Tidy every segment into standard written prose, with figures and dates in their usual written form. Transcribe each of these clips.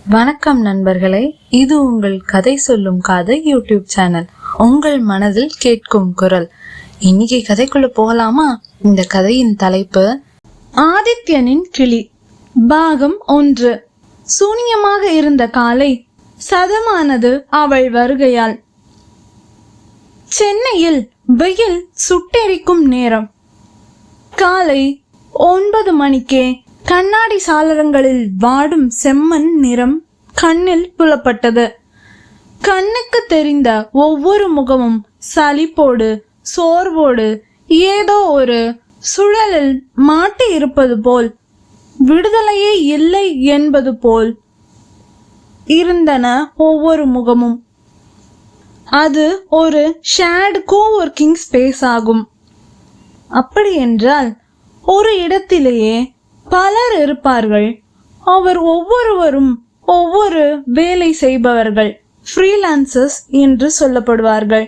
வணக்கம் நண்பர்களே, இது உங்கள் கதை சொல்லும் காதை யூடியூப் சேனல். உங்கள் மனதில் கேட்கும் குரல். இன்னைக்கு கதைக்குள்ள போகலாமா? இந்த கதையின் தலைப்பு ஆதித்யனின் கிளி, பாகம் 1. சூனியமாக இருந்த காலை சதமானது அவள் வருகையால். சென்னையில் வெயில் சுட்டெரிக்கும் நேரம். காலை 9 மணிக்கே கண்ணாடி சாளரங்களில் வாடும் செம்மண் நிறம் கண்ணில் புலப்பட்டது. கண்ணுக்கு தெரிந்த ஒவ்வொரு முகமும் சலிப்போடு சோர்வோடு ஏதோ ஒரு சுழலில் மாட்டி இருப்பது போல், விடுதலையே இல்லை என்பது போல் இருந்தன ஒவ்வொரு முகமும். அது ஒரு ஷேர்டு கோவொர்க்கிங் ஸ்பேஸ் ஆகும். அப்படி என்றால் ஒரு இடத்திலேயே பலர் இருப்பார்கள். அவர் ஒவ்வொருவரும் ஒவ்வொரு வேலை செய்பவர்கள், ஃப்ரீலான்சர்ஸ் என்று சொல்லப்படுவார்கள்.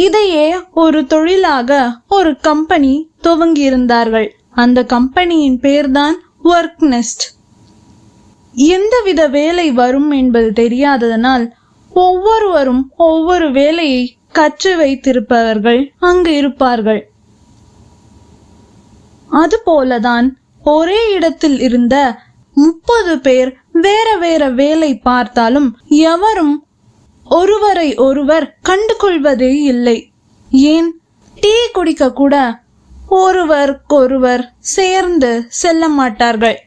இதையே ஒரு தொழிலாக ஒரு கம்பெனி துவங்கியிருந்தார்கள். அந்த கம்பெனியின் பெயர்தான் ஒர்க் நெஸ்ட். எந்தவித வேலை வரும் என்பது தெரியாததனால் ஒவ்வொருவரும் ஒவ்வொரு வேலையை கற்று வைத்திருப்பவர்கள் அங்கு இருப்பார்கள். அதுபோலதான் ஒரே இடத்தில் இருந்த 30 பேர் வேற வேற வேலை பார்த்தாலும் எவரும் ஒருவரை ஒருவர் கண்டுகொள்வதே இல்லை. ஏன், டீ குடிக்க கூட ஒருவருக்கொருவர் சேர்ந்து செல்ல மாட்டார்கள்.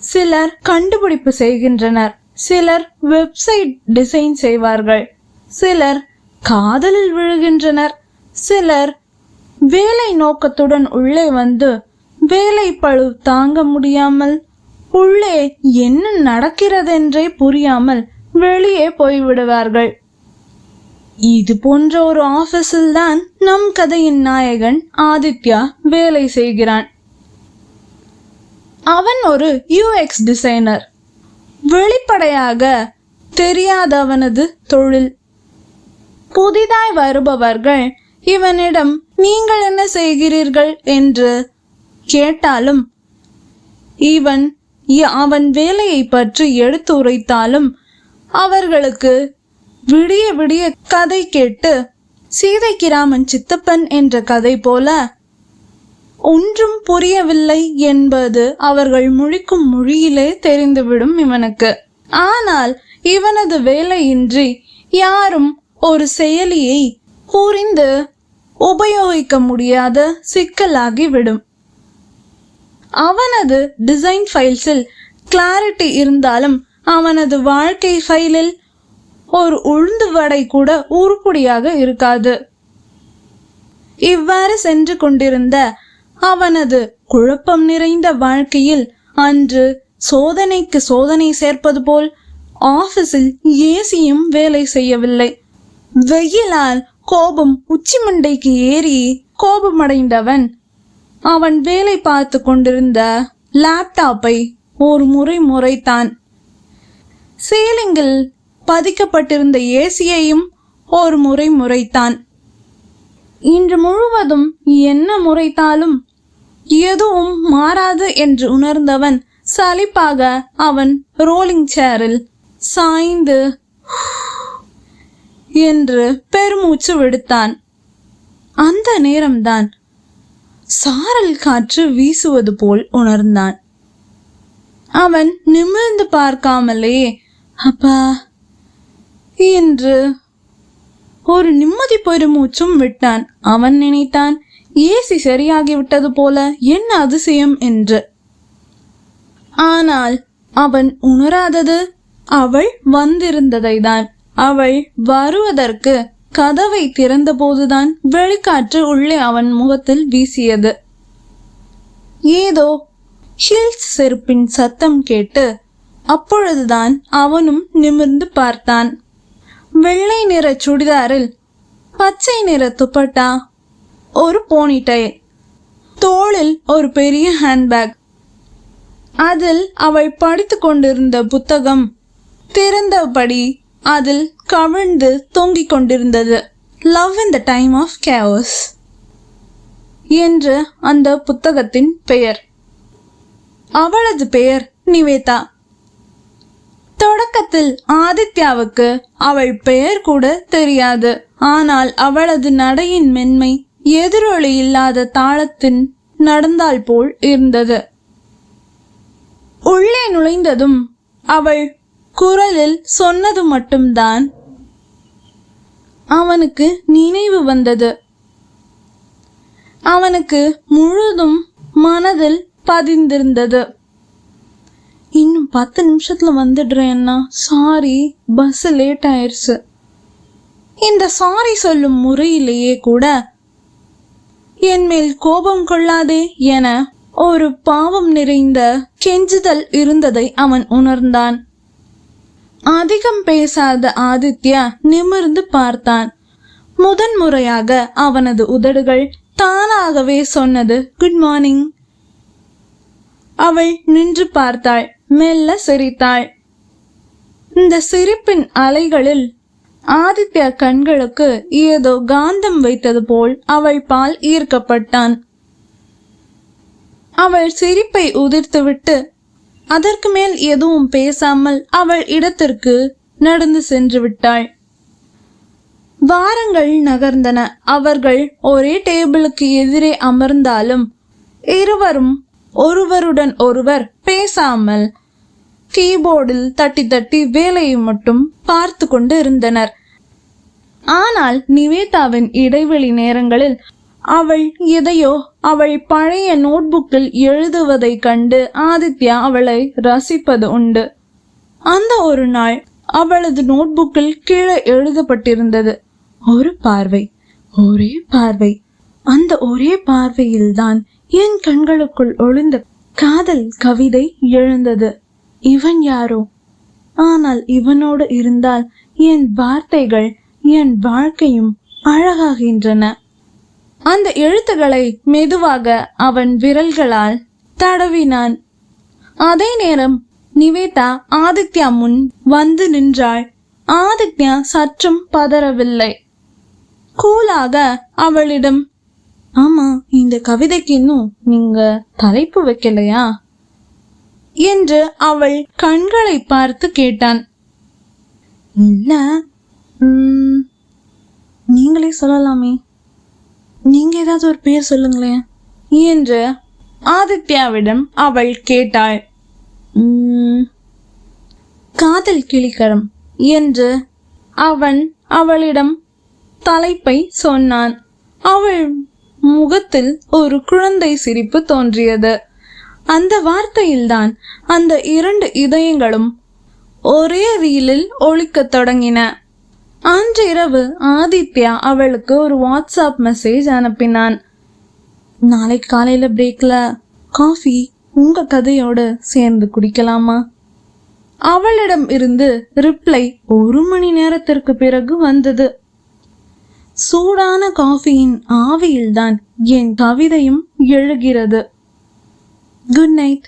சிலர் கண்டுபிடிப்பு செய்கின்றனர், சிலர் வெப்சைட் டிசைன் செய்வார்கள், சிலர் காதலில் விழுகின்றனர், சிலர் வேலை நோக்கத்துடன் உள்ளே வந்து வேலை பளு தாங்க முடியாமல் உள்ளே என்ன நடக்கிறதென்றே புரியாமல் வெளியே போய்விடுவார்கள். இது போன்ற ஒரு ஆபீஸில் தான் நம் கதையின் நாயகன் ஆதித்யா வேலை செய்கிறான். அவன் ஒரு UX டிசைனர். வெளிப்படையாக தெரியாதவனது தொழில். புதிதாய் வருபவர்கள் இவனிடம் நீங்கள் என்ன செய்கிறீர்கள் என்று கேட்டாலும் அவன் வேலையை பற்றி எடுத்து உரைத்தாலும் அவர்களுக்கு விடிய விடிய கதை கேட்டு சீதைக்கிராமன் சித்தப்பன் என்ற கதை போல ஒன்றும் புரியவில்லை என்பது அவர்கள் முழிக்கும் மொழியிலே தெரிந்துவிடும் இவனுக்கு. ஆனால் இவனது வேலையின்றி யாரும் ஒரு செயலியை புரிந்து உபயோகிக்க முடியாத சிக்கலாகிவிடும். அவனது டிசைன் ஃபைல்ஸில் கிளாரிட்டி இருந்தாலும் அவனது வாழ்க்கை ஃபைலில் ஒரு உளுந்து வடை கூட உருப்படியாக இருக்காது. இவ்வாறு சென்று கொண்டிருந்த அவனது குழப்பம் நிறைந்த வாழ்க்கையில் அன்று சோதனைக்கு சோதனை சேர்ப்பது போல் ஆபீஸில் ஏசியும் வேலை செய்யவில்லை. வெயிலால் கோபம் உச்சி மண்டைக்கு ஏறி கோபமடைந்தவன் அவன் வேலை பார்த்து கொண்டிருந்த லேப்டாப்பை ஒரு முறை முறைத்தான். சீலிங்கில் பதிக்கப்பட்டிருந்த ஏசியையும் ஒரு முறை முறைத்தான். இன்று முழுவதும் என்ன முறைத்தாலும் எதுவும் மாறாது என்று உணர்ந்தவன் சலிப்பாக அவன் ரோலிங் சேரில் சாய்ந்து என்று பெருமூச்சு விடுத்தான். அந்த நேரம்தான் சாரல் காற்று வீசுவது போல் உணர்ந்தான். அவன் நிமிர்ந்து பார்க்காமலே அப்பா என்று ஒரு நிம்மதி பெருமூச்சும் விட்டான். அவன் நினைத்தான், ஏசி சரியாகிவிட்டது போல, என்ன அதிசயம் என்று. ஆனால் அவன் உணராதது அவள் வந்திருந்ததை தான். அவள் வருவதற்கு கதவை திறந்த போதுதான் வெளிக்காற்று உள்ளே அவன் முகத்தில் வீசியது. ஏதோ ஹீல்ஸ் செருப்பின் சத்தம் கேட்டு அப்பொழுதுதான் அவனும் நிமிர்ந்து பார்த்தான். வெள்ளை நிற சுடிதாரில் பச்சை நிற துப்பட்டா, ஒரு போனிடைல், தோளில் ஒரு பெரிய ஹேண்ட்பேக். அதில் அவள் படித்து கொண்டிருந்த புத்தகம் திறந்தபடி அதில் கவிழ்ந்து தொங்கிக் கொண்டிருந்தது. Love in the time of chaos என்று அந்த புத்தகத்தின் பெயர். அவளது பெயர் நிவேதா. தொடக்கத்தில் ஆதித்யாவுக்கு அவள் பெயர் கூட தெரியாது. ஆனால் அவளது நடையின் மென்மை எதிரொலி இல்லாத தாளத்தின் நடந்தால் போல் இருந்தது. உள்ளே நுழைந்ததும் அவள் குரலில் சொன்னது மட்டும்தான் அவனுக்கு நினைவு வந்தது. அவனுக்கு முழுதும் மனதில் பதிந்திருந்தது. இன்னும் 10 நிமிஷத்துல வந்துடுறேன்னா, சாரி பஸ் லேட் ஆயிடுச்சு. இந்த சாரி சொல்லும் முறையிலேயே கூட என் மேல் கோபம் கொள்ளாதே என ஒரு பாவம் நிறைந்த கெஞ்சுதல் இருந்ததை அவன் உணர்ந்தான். அதிகம் பேசாத ஆதித்யா நிமிர்ந்து பார்த்தான். முதன்முறையாக அவனது உதடுகள் தானாகவே சொன்னது குட் மார்னிங். அவள் நின்று பார்த்தாள். மெல்ல சிரித்தாள். இந்த சிரிப்பின் அலைகளில் ஆதித்யா கண்களுக்கு ஏதோ காந்தம் வைத்தது போல் அவள் பால் ஈர்க்கப்பட்டான். அவள் சிரிப்பை உதிர்த்துவிட்டு அதற்கு மேல் எதுவும் பேசாமல் அவள் இடத்திற்கு நடந்து சென்று விட்டாள். வாரங்கள் நகர்ந்தன. அவர்கள் ஒரே டேபிளுக்கு எதிரே அமர்ந்தாலும் இருவரும் ஒருவருடன் ஒருவர் பேசாமல் கீபோர்டில் தட்டி தட்டி வேலையை மட்டும் பார்த்து கொண்டு இருந்தனர். ஆனால் நிவேதாவின் இடைவெளி நேரங்களில் அவள் எதையோ அவள் பழைய நோட்புக்கில் எழுதுவதை கண்டு ஆதித்யா அவளை ரசிப்பது உண்டு. அந்த ஒரு நாள் அவளது நோட்புக்கில் கீழே எழுதப்பட்டிருந்தது, ஒரு பார்வை, ஒரே பார்வை. அந்த ஒரே பார்வையில்தான் என் கண்களுக்குள் ஒளிந்த காதல் கவிதை எழுந்தது. இவன் யாரோ, ஆனால் இவனோடு இருந்தால் என் வார்த்தைகள் என் வாழ்க்கையும் அழகாகின்றன. அந்த எழுத்துக்களை மெதுவாக அவன் விரல்களால் தடவினான். அதே நேரம் நிவேதா ஆதித்யா முன் வந்து நின்றாள். ஆதித்யா சற்றும் பதறவில்லை. கூலாக அவளிடம், ஆமா, இந்த கவிதைக்கு இன்னும் நீங்க தலைப்பு வைக்கலையா என்று அவள் கண்களை பார்த்து கேட்டான். இல்ல, நீங்களே சொல்லலாமே, நீங்க ஏதாவது ஒரு பேர் சொல்லுங்களேன் என்று ஆதித்யாவிடம் அவள் கேட்டாள். காதல் கிளிக்கரம் என்று அவன் அவளிடம் தலைப்பை சொன்னான். அவள் முகத்தில் ஒரு குழந்தை சிரிப்பு தோன்றியது. அந்த வார்த்தையில்தான் அந்த 2 இதயங்களும் ஒரே ரீலில் ஒலிக்கத் தொடங்கின. அன்று இரவு ஆதித்யா அவளுக்கு ஒரு வாட்ஸ்அப் மெசேஜ் அனுப்பினான். நாளைக்கு காலையில பிரேக்ல காஃபி உங்க கதையோடு சேர்ந்து குடிக்கலாமா? அவளிடம் இருந்து ரிப்ளை 1 மணி நேரத்திற்கு பிறகு வந்தது. சூடான காஃபியின் ஆவியில்தான் என் கவிதையும் எழுகிறது. Good night.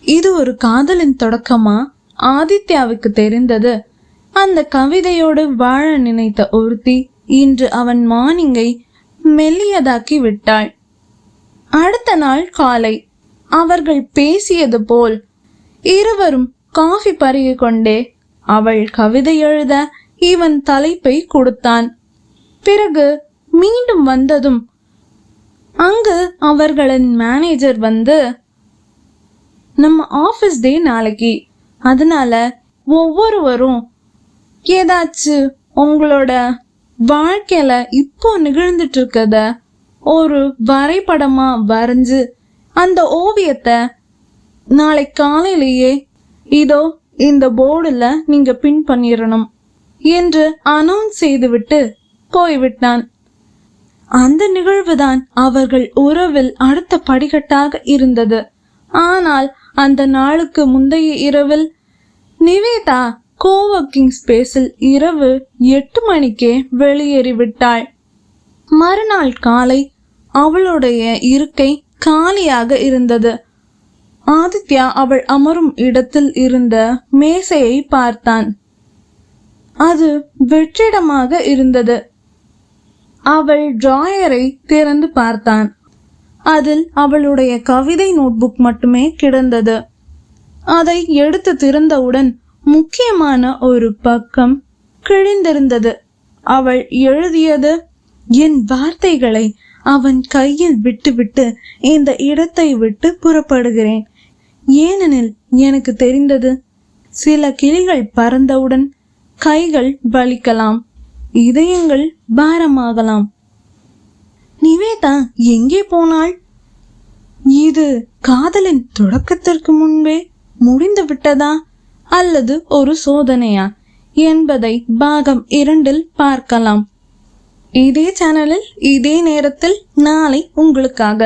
இது ஒரு காதலின் தொடக்கமா? ஆதித்யாவுக்கு தெரிந்தது. அந்த கவிதையோடு வாழ நினைத்த ஒருத்தி இன்று அவன் மார்னிங்கை மெல்லியதாக்கி விட்டாள். அடுத்த நாள் காலை அவர்கள் பேசியது போல் இருவரும் காஃபி பருகி கொண்டே அவள் கவிதை எழுத இவன் தலைப்பை கொடுத்தான். பிறகு மீண்டும் வந்ததும் அங்கு அவர்களின் மேனேஜர் வந்து, நம்ம ஆபீஸ் டே நாளைக்கு, அதனால ஒவ்வொருவரும் ஏதாச்சும் உங்களோட வாழ்க்கையில இப்போ நிகழ்ந்துட்டு இருக்கத ஒரு வரைபடமா வரைஞ்சு அந்த ஓவியத்தை நாளை காலையிலேயே இதோ இந்த போர்டுல நீங்க பின் பண்ணிடணும் என்று அனௌன்ஸ் செய்துவிட்டு போய்விட்டான். அந்த நிகழ்வுதான் அவர்கள் உறவில் அடுத்த படிக்கட்டாக இருந்தது. ஆனால் அந்த நாளுக்கு முந்தைய இரவில் நிவேதா கோவர்க்கிங் ஸ்பேஸில் இரவு 8 மணிக்கே வெளியேறிவிட்டாள். மறுநாள் காலை அவளுடைய இருக்கை காலியாக இருந்தது. ஆதித்யா அவள் அமரும் இடத்தில் இருந்த மேசையை பார்த்தான். அது வெற்றிடமாக இருந்தது. அவள் டிராயரை திறந்து பார்த்தான். அதில் அவளுடைய கவிதை நோட்புக் மட்டுமே கிடந்தது. அதை எடுத்து திறந்தவுடன் முக்கியமான ஒரு பக்கம் கிழிந்திருந்தது. அவள் எழுதியது: என் வார்த்தைகளை அவன் கையில் விட்டுவிட்டு இந்த இடத்தை விட்டு புறப்படுகிறேன். ஏனெனில் எனக்கு தெரிந்தது, சில கிளிகள் பறந்தவுடன் கைகள் வலிக்கலாம், இதயங்கள் பாரமாகலாம். நிவேதா எங்கே போனாள்? இது காதலின் தொடக்கத்திற்கு முன்பே முடிந்து விட்டதா அல்லது ஒரு சோதனையா என்பதை பாகம் 2 பார்க்கலாம். இதே சேனலில் இதே நேரத்தில் நாளை உங்களுக்காக.